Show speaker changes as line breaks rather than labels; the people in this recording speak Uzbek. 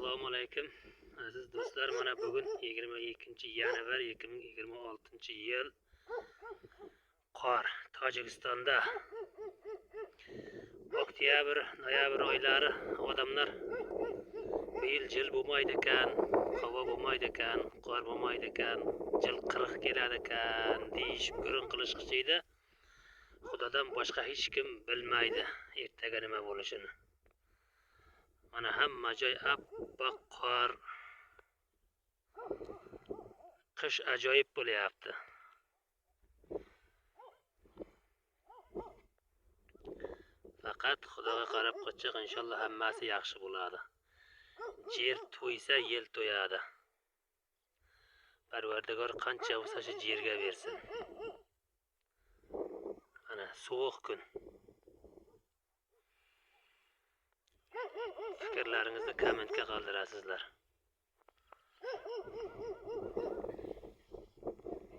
Assalomu alaykum aziz do'stlar. Mana bugun 22-yanvar 2026-yil. Qor Tojikistonda oktyabr, noyabr oylari odamlar bu yil jil bo'lmaydi ekan, havo bo'lmaydi ekan, qor bo'lmaydi ekan, jil qirq keladi ekan deyishib gurung qilishqida Xudodan boshqa hech kim bilmaydi ertaga nima bo'lishini. Mana hamma joy oppoq qor. Qish ajoyib bo'lyapti. Faqat Xudoga qarab qo'ysak, inshaalloh hammasi yaxshi bo'ladi. Yer to'ysa, yel to'yadi. Parvardigor qancha bo'lsa shu yerga bersin. Mana sovuq kun. Fikrlaringizni kommentga qoldirasizlar.